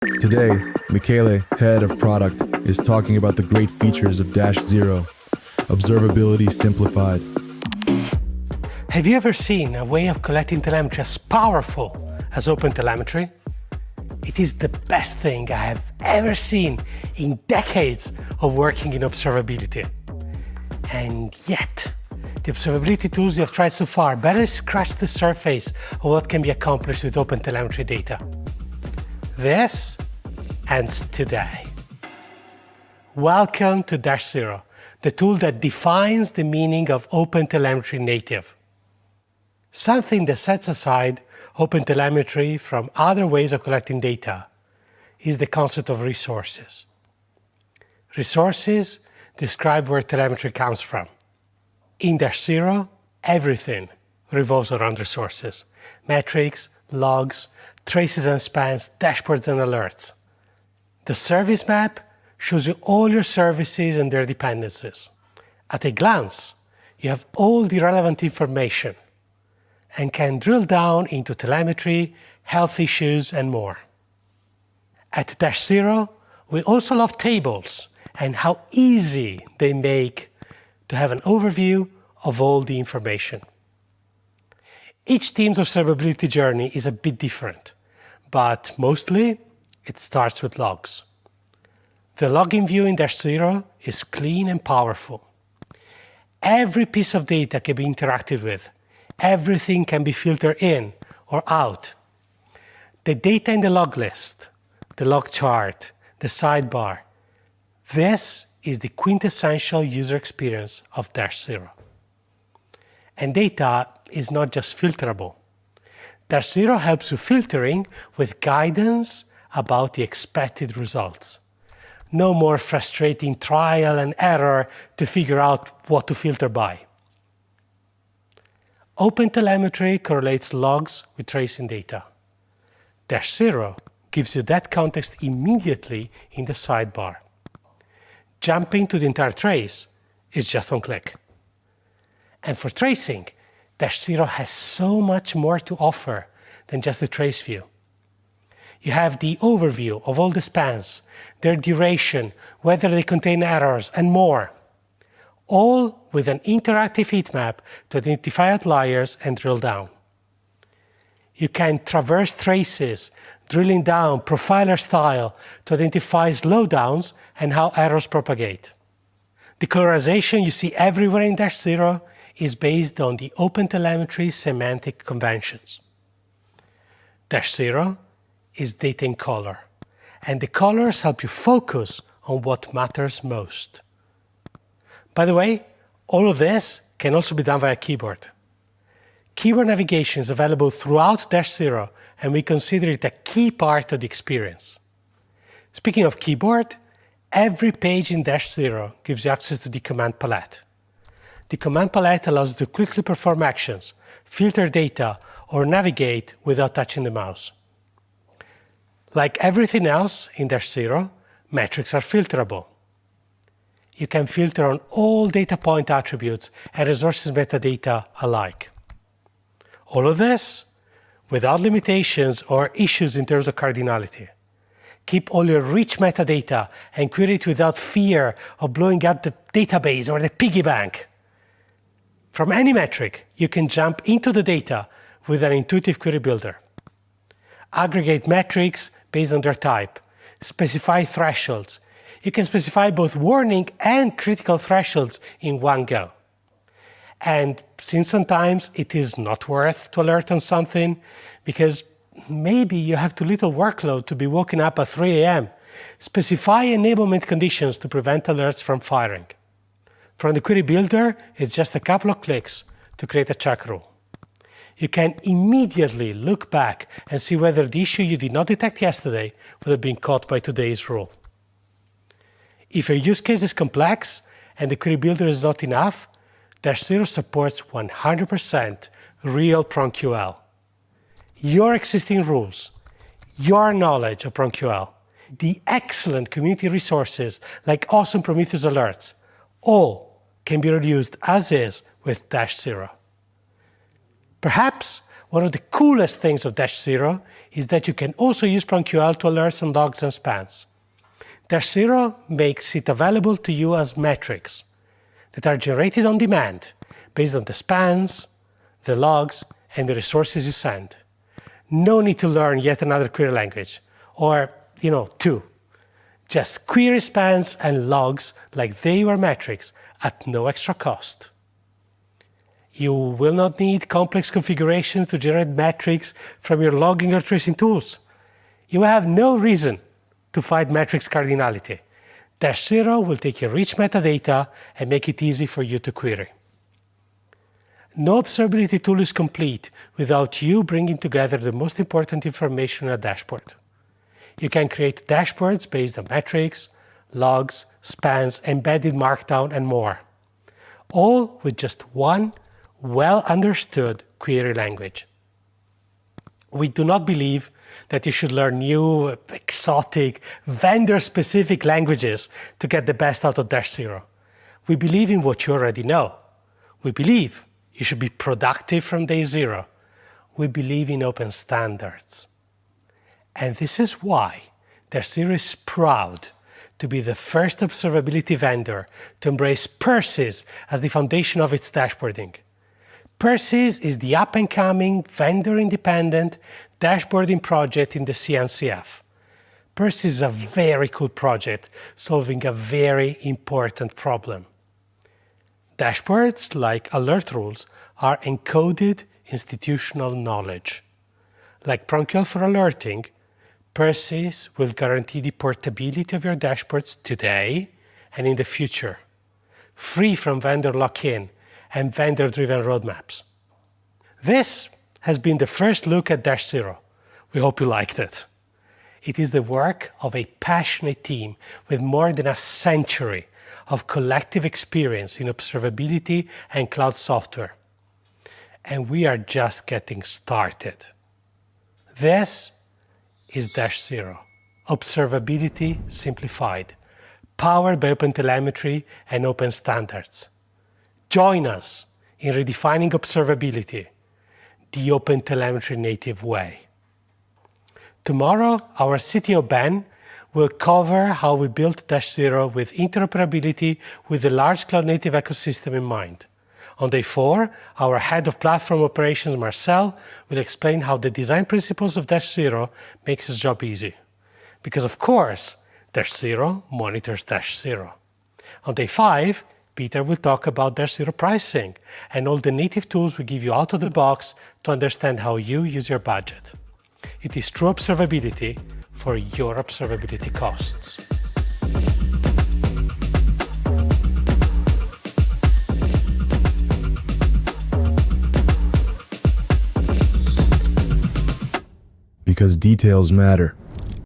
Today, Michele, head of product, is talking about the great features of Dash0, Observability Simplified. Have you ever seen a way of collecting telemetry as powerful as OpenTelemetry? It is the best thing I have ever seen in decades of working in observability. And yet, the observability tools you have tried so far barely scratch the surface of what can be accomplished with OpenTelemetry data. This ends today. Welcome to Dash0, the tool that defines the meaning of OpenTelemetry native. Something that sets aside OpenTelemetry from other ways of collecting data is the concept of resources. Resources describe where telemetry comes from. In Dash0, everything revolves around resources: metrics, logs, traces and spans, dashboards and alerts. The service map shows you all your services and their dependencies. At a glance, you have all the relevant information and can drill down into telemetry, health issues, and more. At Dash0, we also love tables and how easy they make to have an overview of all the information. Each team's observability journey is a bit different, but mostly it starts with logs. The logging view in Dash0 is clean and powerful. Every piece of data can be interacted with. Everything can be filtered in or out. The data in the log list, the log chart, the sidebar, this is the quintessential user experience of Dash0. And data is not just filterable. Dash0 helps you filtering with guidance about the expected results. No more frustrating trial and error to figure out what to filter by. OpenTelemetry correlates logs with tracing data. Dash0 gives you that context immediately in the sidebar. Jumping to the entire trace is just one click. And for tracing, Dash0 has so much more to offer than just the trace view. You have the overview of all the spans, their duration, whether they contain errors, and more, all with an interactive heat map to identify outliers and drill down. You can traverse traces, drilling down profiler style to identify slowdowns and how errors propagate. The colorization you see everywhere in Dash0 is based on the OpenTelemetry semantic conventions. Dash0 is data in color, and the colors help you focus on what matters most. By the way, all of this can also be done via keyboard. Keyboard navigation is available throughout Dash0, and we consider it a key part of the experience. Speaking of keyboard, every page in Dash0 gives you access to the command palette. The command palette allows you to quickly perform actions, filter data, or navigate without touching the mouse. Like everything else in Dash0, metrics are filterable. You can filter on all data point attributes and resources metadata alike. All of this without limitations or issues in terms of cardinality. Keep all your rich metadata and query it without fear of blowing up the database or the piggy bank. From any metric, you can jump into the data with an intuitive query builder. Aggregate metrics based on their type. Specify thresholds. You can specify both warning and critical thresholds in one go. And since sometimes it is not worth to alert on something, because maybe you have too little workload to be woken up at 3 a.m., specify enablement conditions to prevent alerts from firing. From the query builder, it's just a couple of clicks to create a check rule. You can immediately look back and see whether the issue you did not detect yesterday would have been caught by today's rule. If your use case is complex and the query builder is not enough, Dash0 supports 100% real PromQL. Your existing rules, your knowledge of PromQL, the excellent community resources like awesome Prometheus alerts, all can be reused as is with Dash0. Perhaps One of the coolest things of Dash0 is that you can also use PromQL to alerts and logs and spans. Dash0 makes it available to you as metrics that are generated on demand based on the spans, the logs, and the resources you send. No need to learn yet another query language, or, two. Just query spans and logs like they were metrics at no extra cost. You will not need complex configurations to generate metrics from your logging or tracing tools. You have no reason to fight metrics cardinality. Dash0 will take your rich metadata and make it easy for you to query. No observability tool is complete without you bringing together the most important information in a dashboard. You can create dashboards based on metrics, logs, spans, embedded markdown, and more, all with just one well-understood query language. We do not believe that you should learn new, exotic, vendor-specific languages to get the best out of Dash0. We believe in what you already know. We believe you should be productive from day zero. We believe in open standards. And this is why Dash0 is proud to be the first observability vendor to embrace PERSIS as the foundation of its dashboarding. PERSIS is the up-and-coming, vendor-independent dashboarding project in the CNCF. PERSIS is a very cool project solving a very important problem. Dashboards, like alert rules, are encoded institutional knowledge. Like PromQL for alerting, PERSIS will guarantee the portability of your dashboards today and in the future, free from vendor lock-in and vendor-driven roadmaps. This has been the first look at Dash0. We hope you liked it. It is the work of a passionate team with more than a century of collective experience in observability and cloud software. And we are just getting started. This is Dash0, Observability Simplified, powered by OpenTelemetry and open standards. Join us in redefining observability, the OpenTelemetry native way. Tomorrow, our CTO Ben will cover how we built Dash0 with interoperability with the large cloud-native ecosystem in mind. On day 4, our head of platform operations, Marcel, will explain how the design principles of Dash0 makes his job easy. Because of course, Dash0 monitors Dash0. On day 5, Peter will talk about Dash0 pricing and all the native tools we give you out of the box to understand how you use your budget. It is true observability for your observability costs. Because details matter.